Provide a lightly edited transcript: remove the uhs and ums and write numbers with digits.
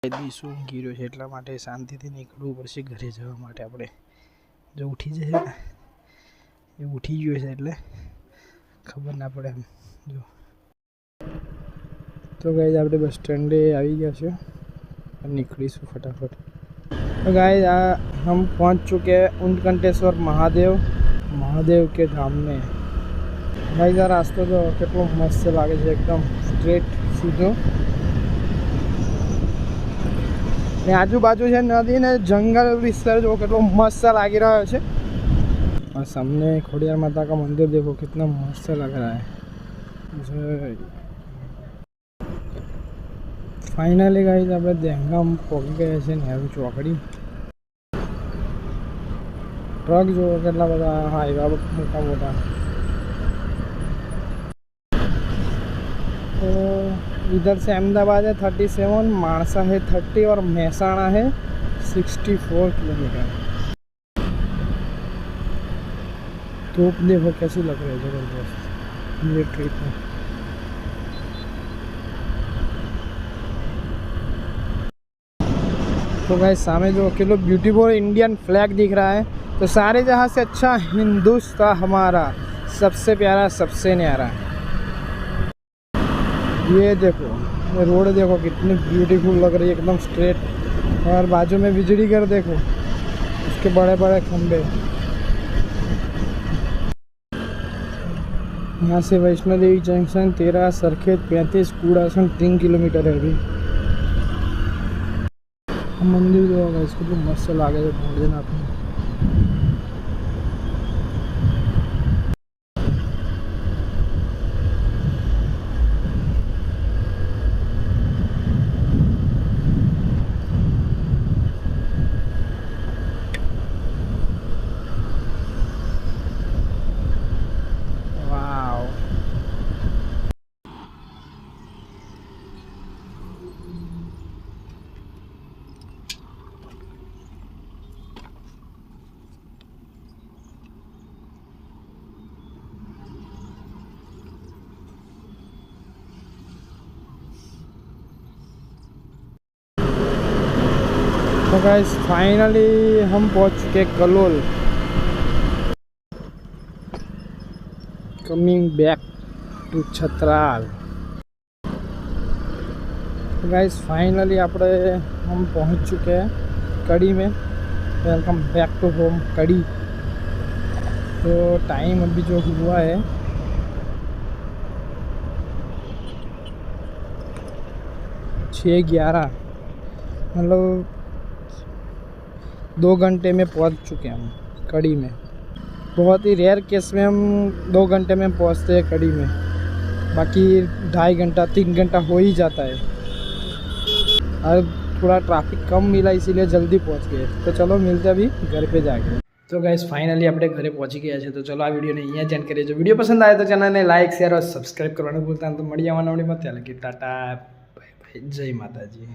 દીસુ ઊંઘી રહ્યો છે એટલા માટે શાંતિથી નીકળવું પડશે ઘરે જવા માટે. આપણે જો ઉઠી જશે ને એ ઉઠી ગયો છે એટલે ખબર ના પડે એમ. જો તો ગાઈઝ આપણે બસ સ્ટેન્ડે આવી ગયા છે, નીકળીશું फटाफट. तो गाइस हम पहुंच चुके हैं उनकंटेश्वर महादेव के धाम में. गाइस आ रास्तो तो કેટલો મસ્ત લાગે છે, એકદમ સ્ટ્રેટ સીધો ને આજુબાજુ છે નદી ને જંગલ વિસ્તાર जो કેટલો મસ્ત લાગી રહ્યો છે. और सामने खोडियार माता का मंदिर देखो कितना मस्त लग रहा है. फाइनली गाइस આપણે દેહગામ પહોંચી ગયા છે નેहरू ચોકડી. ट्रक जो કેટલા બધા હાઈવા મોટા મોટા. तो इधर से अहमदाबाद है 37, मानसा है 30 और महसाणा है 64 किलोमीटर. तो देखो कैसी लग रही है, ज़बरदस्त ये ट्रिप में. तो गाइस सामने जो अकेलो ब्यूटीफुल इंडियन फ्लैग दिख रहा है, तो सारे जहाँ से अच्छा हिंदुस्तान हमारा सबसे प्यारा सबसे न्यारा. ये देखो ये रोड देखो कितनी ब्यूटीफुल लग रही है, एकदम स्ट्रेट. और बाजू में बिजली घर देखो, उसके बड़े बड़े खंभे. यहाँ से वैष्णो देवी जंक्शन 13, सरखेज 35, कूड़ासन 3 किलोमीटर है. अभी मंदिर जो होगा इसको तो मस्त लागे तो ढूंढ देना आपने. तो गाइस फाइनली हम पहुंच चुके Kalol. Coming back to Chhatral. तो गाइस फाइनली हम पहुंच चुके हैं कड़ी में. वेलकम बैक टू होम कड़ी. तो टाइम अभी जो हुआ है 6:11, मतलब 2 घंटे में पहुंच चुके हैं हम कड़ी में. बहुत ही रेयर केस में हम 2 घंटे में पहुंचते हैं कड़ी में, बाकी 2.5 घंटा 3 घंटा हो ही जाता है. और थोड़ा ट्रैफिक कम मिला इसीलिए जल्दी पहुंच गए. तो चलो मिलते अभी घर पे जाके. तो गाइस फाइनली આપણે ઘરે પહોંચી ગયા છે. તો ચલો આ વિડીયોને અહીંયા જ એન્ડ કરીએ. જો વિડીયો પસંદ આવે તો ચેનલને લાઇક શેર और સબસ્ક્રાઇબ કરવાનું ભૂલતા નહીં. તો મળીએ આવવાના વિડીયોમાં. ત્યાં લગી ટાટા બાય બાય, જય માતાજી.